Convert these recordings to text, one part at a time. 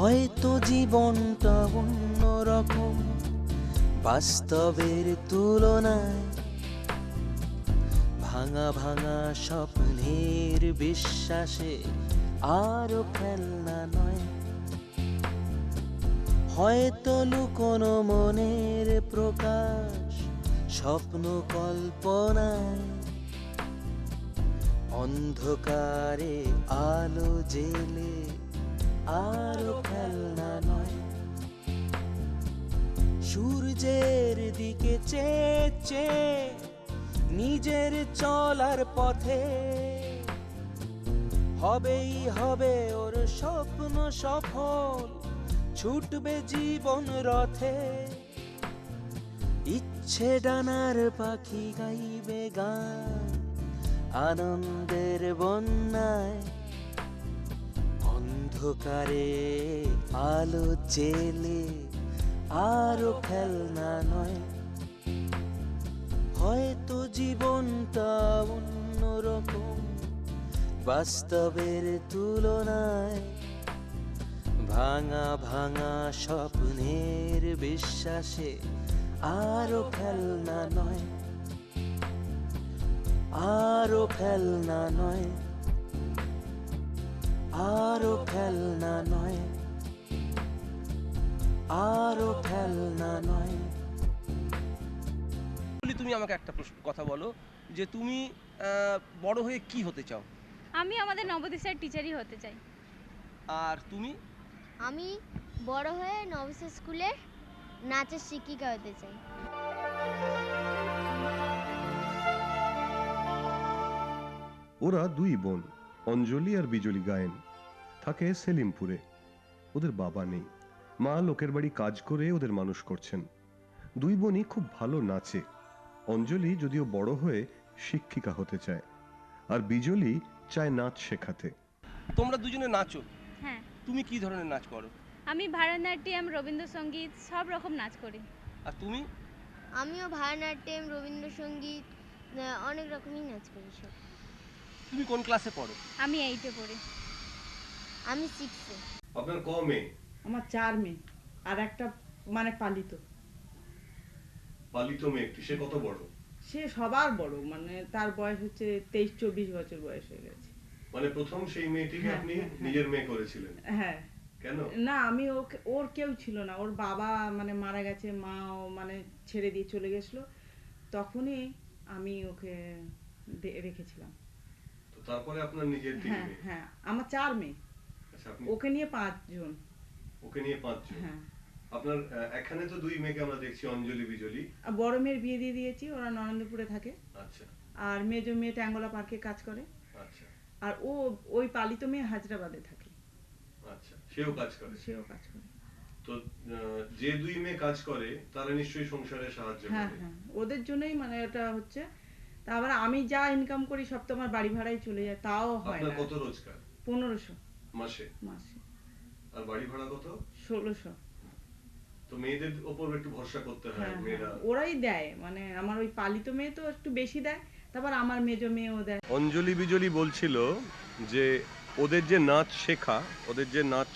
হয়তো জীবনটা অন্যরকম বাস্তবের তুলনায়, ভাঙা ভাঙা স্বপ্নের বিশ্বাসে আরো খেলনা নয়। হয়তো লুকোনো মনের প্রকাশ স্বপ্ন কল্পনায়, অন্ধকারে আলো জেলে আরো খেলনা নয়। সূর্যের দিকে চেয়ে চেয়ে নিজের চলার পথে হবেই হবে ওর স্বপ্ন সফল, ছুটবে জীবন রথে। ইচ্ছে ডানার পাখি গাইবে গান আনন্দের বন্যায়, অন্ধকারে আলো জেলে আরো খেলনা নয়। হয়তো জীবনটা অন্যরকম বাস্তবের তুলনায়, ভাঙা ভাঙা স্বপ্নের বিশ্বাসে আরো খেলনা নয়, আরো খেলনা নয়, আরো খেলনা নয়, আরো খেলনা নয়। তুমি আমাকে একটা কথা বলো যে তুমি বড় হয়ে কি হতে চাও? আমি আমাদের নবোদয় স্যার টিচারই হতে চাই। আর তুমি? আমি বড় হয়ে নবোদয় স্কুলে নাচের শিক্ষিকা হতে চাই। ওরা দুই বোন, অঞ্জলি আর বিজলি গায়েন, থাকে সেলিমপুরে। ওদের বাবা নেই, মা লোকের বাড়ি কাজ করে ওদের মানুষ করছেন। দুই বোনই খুব ভালো নাচে। অঞ্জলি যদিও বড় হয়ে শিক্ষিকা হতে চায়, আর বিজলি চায় নাচ শেখাতে। তোমরা দুজনে নাচো? হ্যাঁ। তুমি কি ধরনের নাচ করো? আমি ভারতনাট্যম, রবীন্দ্রসঙ্গীত সব রকম নাচ করি। আর তুমি? আমিও ভারতনাট্যম, রবীন্দ্রসঙ্গীত অনেক রকমই নাচ করি সব। তুমি কোন ক্লাসে পড়ো? আমি 8-এ পড়ি। আমি 6-এ। আপনার ক মেয়ে? আমার 4 মেয়ে আর একটা মানে পালিত। পালিত মেয়ে একটি, সে কত বড়? সে সবার বড়, মানে তার বয়স হচ্ছে 23-24 বছর বয়স হয়ে গেছে। মানে প্রথম সেই মেয়েটিকে হ্যাঁ, আপনি হ্যাঁ, হ্যাঁ। নিজের মেয়ে করেছিলেন? হ্যাঁ। কেন? না, আমি ওর কেউ ছিল না, ওর বাবা মানে মারা গেছে, মাও মানে ছেড়ে দিয়ে চলে গেছিল, তখনই আমি ওকে রেখেছিলাম। তো তারপরে আপনার নিজের 3 হ্যাঁ মেয়ে? হ্যাঁ, আমার 4 মেয়ে। আচ্ছা, আপনি ওকে নিয়ে 5 জন। ওকে নিয়ে 5 জন? হ্যাঁ। আপনার এখানে তো 2 মেয়েকে আমরা দেখছি, অঞ্জলি বিজলি। আর বড় মেয়ের বিয়ে দিয়ে দিয়েছি, ওরা নরেন্দ্রপুরে থাকে। আচ্ছা। আর মেজো মেয়ে ট্যাঙ্গলা পার্কে কাজ করে। আচ্ছা। আর ওই পালিত মেয়ে হায়দ্রাবাদে থাকে। আচ্ছা, সেও কাজ করে? সেও কাজ করে। তো যে 2 মেয়ে কাজ করে তারা নিশ্চয়ই সংসারে সাহায্য করে? হ্যাঁ হ্যাঁ, ওদের জন্যই মানে এটা হচ্ছে। তারপর আমি যা ইনকাম করি সব তো আমার বাড়ি ভাড়াই চলে যায়, তাও হয় না। আপনার কত রোজগার? 1500 মাসে? মাসে। আর বাড়ি ভাড়া কত? 1600। তো মেয়েদের উপর একটু ভরসা করতে হয়। হ্যাঁ, মেয়েরা ওরাই দেয়, মানে আমার ওই পালিত মেয়ে তো একটু বেশি দেয়, তারপর আমার মেজো মেয়েও দেয়। অঞ্জলি বিজলি বলছিল যে ওদের যে নাচ শেখা, ওদের যে নাচ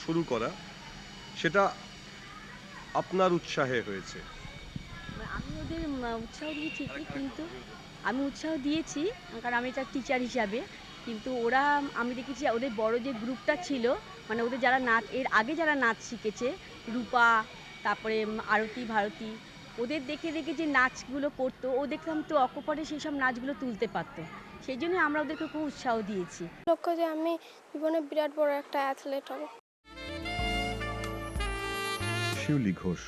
শুরু করা, সেটা আপনার উৎসাহে হয়েছে। আমি ওদের উৎসাহ দিয়েছি, কিন্তু আমি উৎসাহ দিয়েছি কারণ আমি একটা টিচার হিসাবে, কিন্তু ওরা আমি দেখেছি ওদের বড় যে গ্রুপটা ছিল, মানে ওদের যারা নাচ এর আগে যারা নাচ শিখেছে, রূপা, তারপরে আরতি, ভারতী, ওদের দেখে দেখে যে নাচগুলো করতো, ও দেখলাম তো অকপটে সেই সব নাচগুলো তুলতে পারতো, সেই জন্য আমরা ওদেরকে খুব উৎসাহ দিয়েছি। লক্ষ্য যে আমি জীবনে বিরাট বড় একটা অ্যাথলেট হব। শিউলি ঘোষ,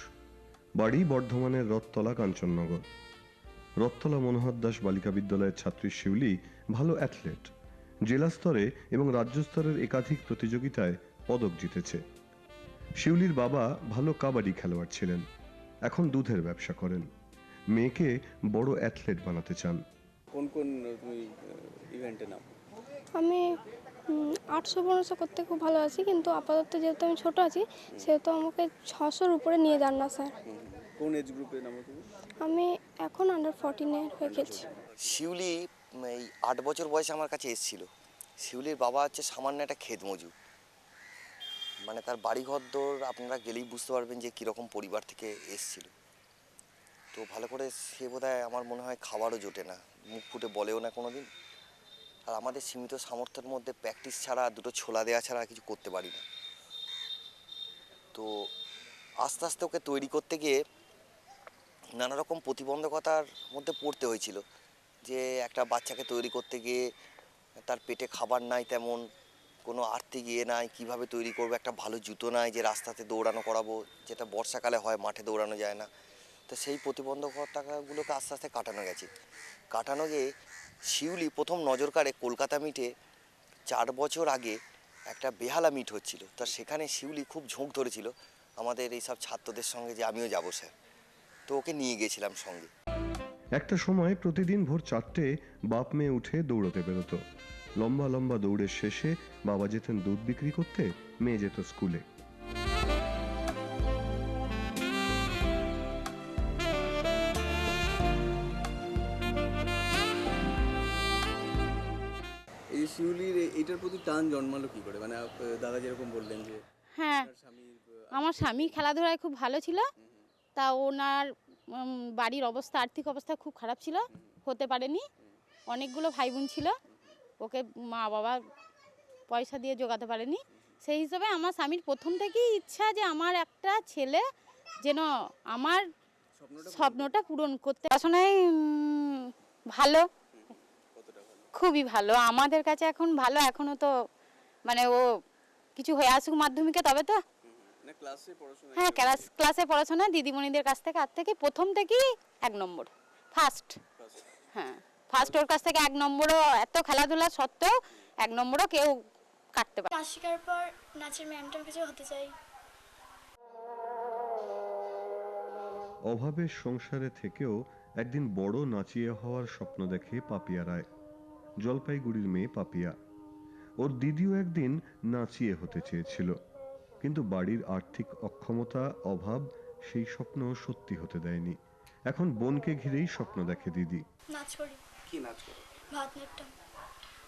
বাড়ি বর্ধমানের রথতলা, কাঞ্চননগর। রথতলা মনোহর দাস বালিকা বিদ্যালয়ের ছাত্রী শিউলি ভালো অ্যাথলেট, জেলা স্তরে এবং রাজ্য স্তরের একাধিক প্রতিযোগিতায় পদক জিতেছে। শিউলির বাবা ভালো কাবাডি খেলোয়াড় ছিলেন, এখন দুধের ব্যবসা করেন। মেয়েকে বড় অ্যাথলেট বানাতে চান। কোন কোন তুমি ইভেন্টে নাম? আমি 800-1500 করতে খুব ভালো আছি, কিন্তু আপাতত যেহেতু আমি ছোট আছি সেহেতু আমাকে 600-র উপরে নিয়ে যান না স্যার। কোন এজ গ্রুপে নামো তুমি? আমি এখন আন্ডার-14 হয়ে খেলছি। শিউলি এই 8 বছর বয়সে আমার কাছে এসেছিল। শিউলির বাবা হচ্ছে সামান্য একটা ক্ষেত মজুর, মানে তার বাড়িঘর দোর আপনারা গেলেই বুঝতে পারবেন যে কীরকম পরিবার থেকে এসছিল। তো ভালো করে সে বোধহয় আমার মনে হয় খাবারও জোটে না, মুখ ফুটে বলেও না কোনো দিন। আর আমাদের সীমিত সামর্থ্যের মধ্যে প্র্যাকটিস ছাড়া, দুটো ছোলা দেওয়া ছাড়া কিছু করতে পারি না। তো আস্তে আস্তে ওকে তৈরি করতে গিয়ে নানা রকম প্রতিবন্ধকতার মধ্যে পড়তে হয়েছিল। যে একটা বাচ্চাকে তৈরি করতে গিয়ে তার পেটে খাবার নাই, তেমন কোনো আর্থিক ইয়ে নাই, কীভাবে তৈরি করবো, একটা ভালো জুতো নাই যে রাস্তাতে দৌড়ানো করাবো, যেটা বর্ষাকালে হয়, মাঠে দৌড়ানো যায় না। তো সেই প্রতিবন্ধকতাগুলোকে আস্তে আস্তে কাটানো গিয়ে শিউলি প্রথম নজর কাড়ে কলকাতা মিটে 4 বছর আগে একটা বেহালা মিট হচ্ছিল। তা সেখানে শিউলি খুব ঝোঁক ধরেছিল আমাদের এইসব ছাত্রদের সঙ্গে যে আমিও যাবো স্যার। তো ওকে নিয়ে গেছিলাম সঙ্গে। একটা সময় প্রতিদিন ভোর 4টে বাপ মেয়ে উঠে দৌড়তে বেরোতো। লম্বা লম্বা দৌড়ের শেষে বাবা যেতেন দুধ বিক্রি করতে, মেয়ে যেত স্কুলে। এই যে শিউলির এইটার প্রতি টান জন্মালো কি করে? মানে দাদা যেরকম বললেন যে হ্যাঁ, আমার স্বামী খেলাধুলায় খুব ভালো ছিল। তা ওনার বাড়ির অবস্থা, আর্থিক অবস্থা খুব খারাপ ছিল, হতে পারেনি। অনেকগুলো ভাই বোন ছিল, ওকে মা বাবা পয়সা দিয়ে জোগাতে পারেনি। সেই হিসাবে আমার স্বামীর প্রথম থেকেই ইচ্ছা যে আমার একটা ছেলে যেন আমার স্বপ্নটা পূরণ করতে। পড়াশোনায় ভালো, খুবই ভালো আমাদের কাছে এখন ভালো। এখনও তো মানে ও কিছু হয়ে আসুক মাধ্যমিকে, তবে তো। হ্যাঁ, ক্লাসে পড়াশোনা দিদিমণিদের কাছ থেকে আর থেকে প্রথম থেকেই 1 নম্বর, ফার্স্ট। হ্যাঁ, ফার্স্ট। ওর কাছ থেকে 1 নম্বরও, এত খেলাধুলা সত্ত্বেও 1 নম্বরও কেউ কাটতে পারে। নাচ শেখার পর নাচের ম্যামটার কাছে হতে চাই। অভাবের সংসারে থেকেও একদিন বড় নাচিয়ে হওয়ার স্বপ্ন দেখে পাপিয়া রায়। জলপাইগুড়ির মেয়ে পাপিয়া। ওর দিদিও একদিন নাচিয়ে হতে চেয়েছিল, কিন্তু বাড়ির আর্থিক অক্ষমতা, অভাব সেই স্বপ্ন সত্যি হতে দেয়নি। এখন বোনকে ঘিরেই স্বপ্ন দেখে দিদি। নাচ করি। কি নাচ করো? ভারতনাট্যম।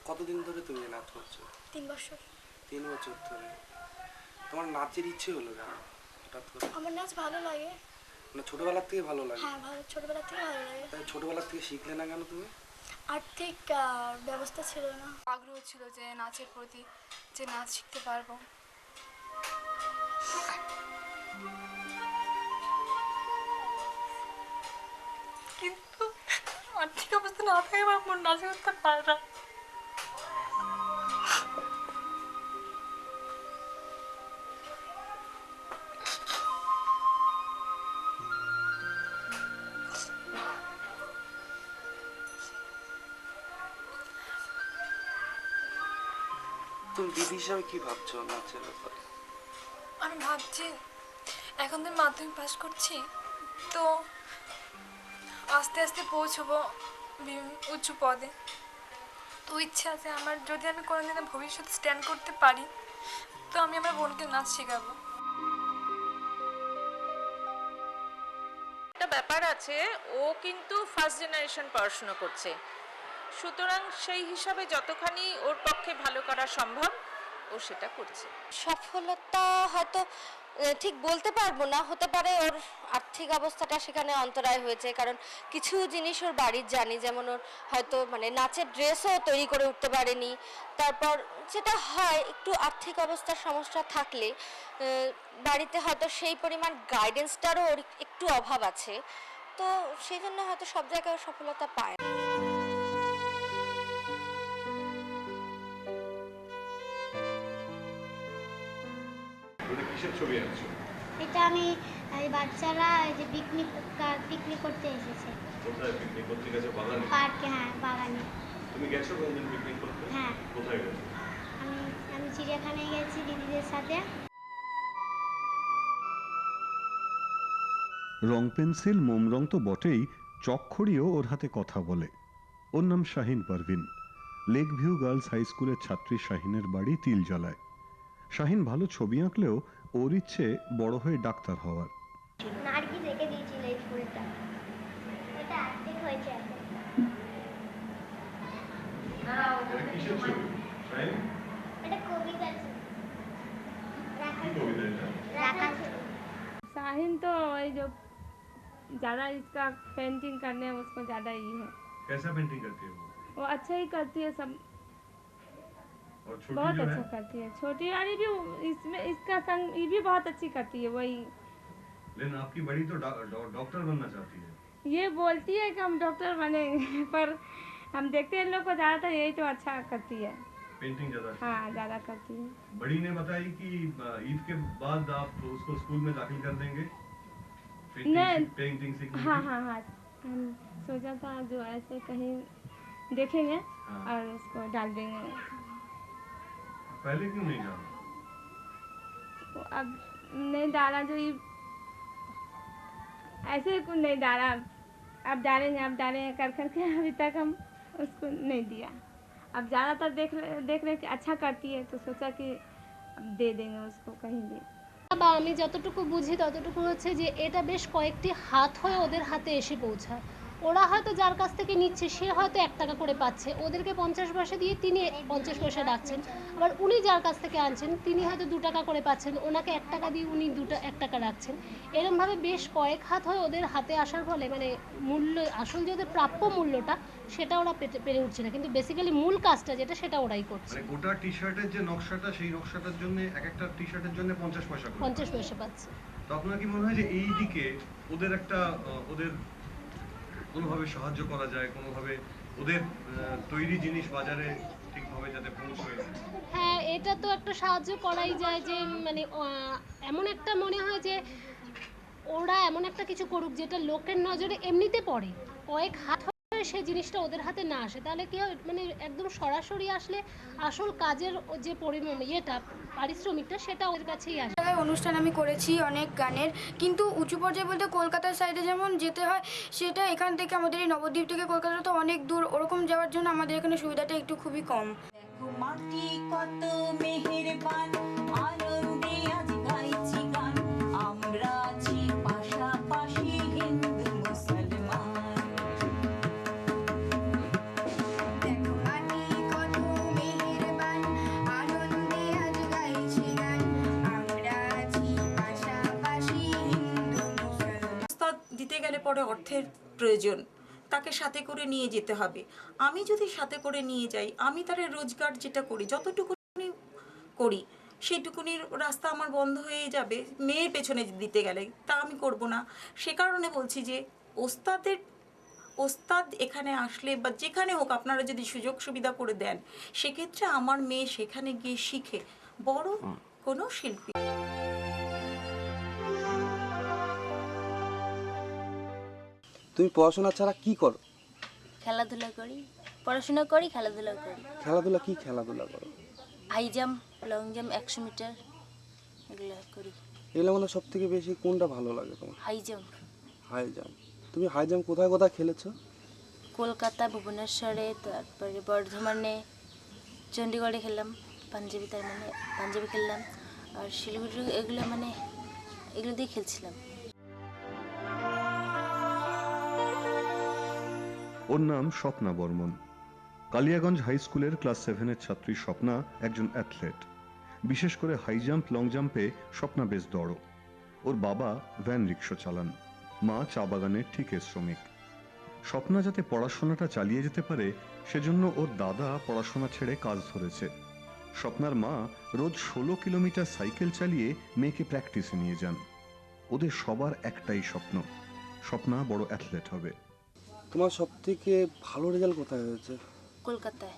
কতদিন ধরে তুমি নাচ করছো? 3 বছর। 3 বছর ধরে। তোমার নাচের ইচ্ছে হলো কেন হঠাৎ করে? আমার নাচ ভালো লাগে। মানে ছোটবেলা থেকে ভালো লাগে? হ্যাঁ, ছোটবেলা থেকে ভালো লাগে। তাই ছোটবেলা থেকে শিখলে না কেন তুমি? আর্থিক ব্যবস্থা ছিল না। আগ্রহ ছিল যে নাচের প্রতি, যে নাচ শিখতে পারবো। কিন্তু আর্থিক অবস্থা না থাকে আমার নাচ করতে পারে না। তুমি দিদি হিসাবে কি ভাবছো নাচের ব্যাপারে? আমি ভাবছি এখন তো মাধ্যমিক পাস করছি, তো আস্তে আস্তে পৌঁছবো উঁচু পদে। তো ইচ্ছা আছে আমার, যদি আমি কোনোদিনে ভবিষ্যতে স্ট্যান্ড করতে পারি তো আমি আমার বোনকে নাচ শেখাবো। একটা ব্যাপার আছে, ও কিন্তু ফার্স্ট জেনারেশন পড়াশোনা করছে, সুতরাং সেই হিসাবে যতখানি ওর পক্ষে ভালো করা সম্ভব ও সেটা করছে। সফলতা হয়তো ঠিক বলতে পারবো না, হতে পারে ওর আর্থিক অবস্থাটা সেখানে অন্তরায় হয়েছে, কারণ কিছু জিনিস ওর বাড়ির জানি, যেমন ওর হয়তো মানে নাচের ড্রেসও তৈরি করে উঠতে পারেনি। তারপর যেটা হয়, একটু আর্থিক অবস্থার সমস্যা থাকলে বাড়িতে হয়তো সেই পরিমাণ গাইডেন্সটারও ওর একটু অভাব আছে, তো সেই জন্য হয়তো সব জায়গায় সফলতা পায়। এটা আমি বাচ্চারা যে পিকনিক করতে এসেছে। কোথায় পিকনিক করতে গেছে? বাগানে? পার্কে। হ্যাঁ, বাগানে। তুমি গেছো কোনদিন পিকনিক করতে? হ্যাঁ। কোথায় গেছো? আমি চিড়িয়াখানায় গেছি দিদিদের সাথে। রং পেন্সিল, মোম রং তো বটেই, চকখড়িও ওর হাতে কথা বলে। ওর নাম Shaheen Parveen. Lake View Girls High স্কুলের ছাত্রী শাহিনের বাড়ি তিলজলায়। শাহিন ভালো ছবি আঁকলেও ওর ইচ্ছে বড় হয়ে ডাক্তার হওয়ার। নার্গি রেখে দিয়েছিল এই ফুলটা, এটা অ্যাক্টিং হয়েছে এখন। এটা কিসের ছবি শাহিন? এটা কবিতার ছবি। शाहीन तो वही जो ज़्यादा इसका पेंटिंग करने में उसको ज़्यादा ही है। कैसा पेंटिंग करती है वो अच्छा ही करती है सब, और छोटी बहुत जो अच्छा है? करती है। छोटी वाली भी इसमें इसका संग ये भी बहुत अच्छी करती है। वही लेकिन आपकी बड़ी तो डॉक्टर बनना चाहती है। ये बोलती है कि हम डॉक्टर बनेंगे पर हम देखते हैं इन लोग को ज़्यादातर यही तो अच्छा करती है, पेंटिंग ज्यादा। हाँ ज़्यादा करती है। बड़ी ने बताई कि ईद के बाद आप उसको स्कूल में दाखिल कर देंगे नहीं, पेंटिंग सीखने हाँ के? हाँ हाँ, हम सोचा था जो ऐसे कहीं देखेंगे हाँ। और उसको डाल देंगे। पहले क्यों नहीं डाला? तो अब नहीं डाला, जो ये ऐसे कुछ नहीं डाला। अब डालेंगे कर करके अभी तक हम उसको नहीं दिया। अब ज़्यादातर देख रहे कि अच्छा करती है तो सोचा कि अब दे देंगे उसको कहीं भी। বা আমি যতটুকু বুঝি ততটুকু হচ্ছে যে এটা বেশ কয়েকটি হাত হয়ে ওদের হাতে এসে পৌঁছায়। ওরা হয়তো যার কাছ থেকে নিচ্ছে সে হয়তো 1 টাকা করে পাচ্ছে, ওদেরকে 50 পয়সা দিয়ে তিনি 50 পয়সা রাখছেন। আবার উনি যার কাছ থেকে আনছেন তিনি হয়তো 2 টাকা করে পাচ্ছেন, ওনাকে 1 টাকা দিয়ে উনি 1 টাকা রাখছেন। এরমভাবে বেশ কয়েক হাত হয়ে ওদের হাতে আসার ফলে মানে মূল্য, আসল যে ওদের প্রাপ্য মূল্যটা সেটা ওরা পেরে উঠছে না, কিন্তু বেসিক্যালি মূল কাজটা যেটা সেটা ওরাই করছে। মানে গোটা টি-শার্টের যে নকশাটা, সেই নকশাটার জন্য এক একটা টি-শার্টের জন্য 50 পয়সা করে। 50 পয়সা পাচ্ছে। তো আপনার কি মনে হয় যে এই দিকে ওদের একটা ওদের কোনোভাবে সাহায্য করা যায়, কোনোভাবে ওদের তৈরি জিনিস বাজারে ঠিকভাবে যাতে পৌঁছয়? হ্যাঁ, এটা তো একটা সাহায্য করাই যায় যে মানে এমন একটা মনে হয় যে ওরা এমন একটা কিছু করুক যেটা লোকের নজরে এমনিতে পড়ে, কয়েক হাত হয়ে সেই জিনিসটা ওদের হাতে না আসে, তাহলে কি হয় মানে একদম সরাসরি আসলে আসল কাজের যে পারিশ্রমিকটা সেটা ওদের কাছেই আসে। অনুষ্ঠান আমি করেছি অনেক গানের, কিন্তু উঁচু পর্যায়ে বলতে কলকাতার সাইডে যেমন যেতে হয়, সেটা এখান থেকে আমাদের এই নবদ্বীপ থেকে কলকাতা তো অনেক দূর, ওরকম যাওয়ার জন্য আমাদের এখানে সুবিধাটা একটু খুবই কম। মাটি কত মেহেরবান, আনন্দে আজ গাইছি গান, আমরা আছি পাশাপাশি হিন্দু মুসলমান। দেখো মাটি কত মেহেরবান, আনন্দে আজ গাইছি গান, আমরা আছি পাশাপাশি হিন্দু মুসলমান। ওস্তাদ দিতে গেলে পরে অর্থের প্রয়োজন, তাকে সাথে করে নিয়ে যেতে হবে। আমি যদি সাথে করে নিয়ে যাই, আমি তার রোজগার যেটা করি যতটুকুনি করি সেইটুকুনির রাস্তা আমার বন্ধ হয়ে যাবে মেয়ের পেছনে দিতে গেলে, তা আমি করব না। সে কারণে বলছি যে ওস্তাদ এখানে আসলে বা যেখানে হোক আপনারা যদি সুযোগ সুবিধা করে দেন, সেক্ষেত্রে আমার মেয়ে সেখানে গিয়ে শিখে বড় কোনো শিল্পী। তুমি পড়াশোনা ছাড়া কি করো? খেলাধুলা করি, পড়াশোনা করি, খেলাধুলা করি। খেলাধুলা কি খেলাধুলা করো? High jump, long jump, 100 metre এগুলো করি। এগুলো মানে সব থেকে বেশি কোনটা ভালো লাগে তোমার? High jump. High jump. তুমি হাই জাম্প কোথায় কোথায় খেলেছো? কলকাতা, ভুবনেশ্বরে, তারপরে বর্ধমানে, চণ্ডীগড়ে খেললাম, পাঞ্জাবি খেললাম, আর শিলিগুড়ি এগুলো দিয়ে খেলছিলাম। ওর নাম স্বপ্না বর্মন। কালিয়াগঞ্জ হাই স্কুলের ক্লাস 7-এর ছাত্রী স্বপ্না একজন অ্যাথলেট। বিশেষ করে হাই জাম্প, লং জাম্পে স্বপ্না বেশ দড়। ওর বাবা ভ্যান রিক্সা চালান, মা চা বাগানের ঠিকের শ্রমিক। স্বপ্না যাতে পড়াশোনাটা চালিয়ে যেতে পারে সেজন্য ওর দাদা পড়াশোনা ছেড়ে কাজ ধরেছে। স্বপ্নার মা রোজ 16 কিলোমিটার সাইকেল চালিয়ে মেয়েকে প্র্যাকটিসে নিয়ে যান। ওদের সবার একটাই স্বপ্ন, স্বপ্না বড় অ্যাথলেট হবে। তোমার সবথেকে ভালো রেজাল্ট কোথায় হয়েছে? কলকাতায়।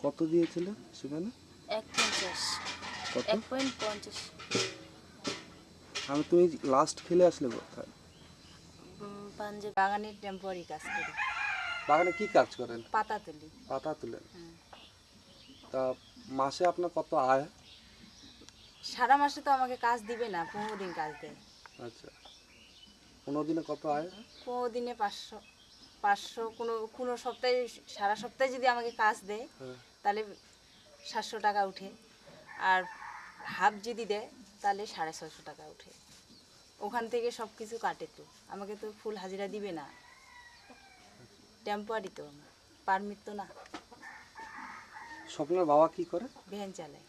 কত দিয়েছিলে সেখানে? 1.50। কত? 1.50। আমি তুমি লাস্ট খেলে আসলে কোথায়? পাঞ্জাব। বাগানের টেম্পোরারি কাজ করি। বাগানে কি কাজ করেন? পাতা তুলি। পাতা তুলেন। তা মাসে আপনার কত আয়? সারা মাসে তো আমাকে কাজ দিবে না, 15 দিন কাজ দেয়। আচ্ছা, 15 দিনে কত আয়? 15 দিনে 500 কোনো সপ্তাহে, সারা সপ্তাহে যদি আমাকে কাজ দেয় তাহলে 700 টাকা উঠে, আর হাফ যদি দেয় তাহলে 650 টাকা উঠে। ওখান থেকে সব কিছু কাটে, তো আমাকে তো ফুল হাজিরা দিবে না, টেম্পোরারি তো, পারমিট তো না। স্বপ্নার বাবা কি করে? ভ্যান চালায়।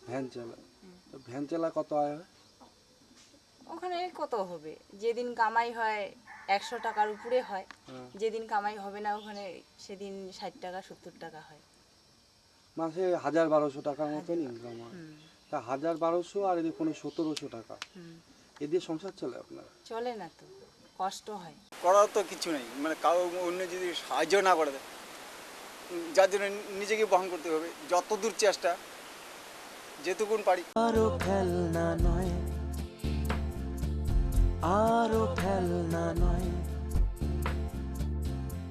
ভ্যান চালায়। তো ভ্যান চালা কত আয় হয়? ওখানে কত হবে, যেদিন কামাই হয় 100 টাকার উপরে হয়, যেদিন কামাই হবে না ওখানে সেদিন 60 টাকা 70 টাকা হয়। মাসে 1000-1200 টাকার মতন ইনকাম হয়। তা 1000-1200 আর এদিকে 1700 টাকা, এদিকে সংসার চলে আপনার? চলে না তো, কষ্ট হয়। করার তো কিছু নেই, মানে কাউ অন্য যদি সাহায্য না করে দেয়, যার জন্য নিজেকে বহন করতে হবে। যতদূর চেষ্টা, যেটুকুন পারি। আরো খেলনা নয়, আরো খেলনা নয়।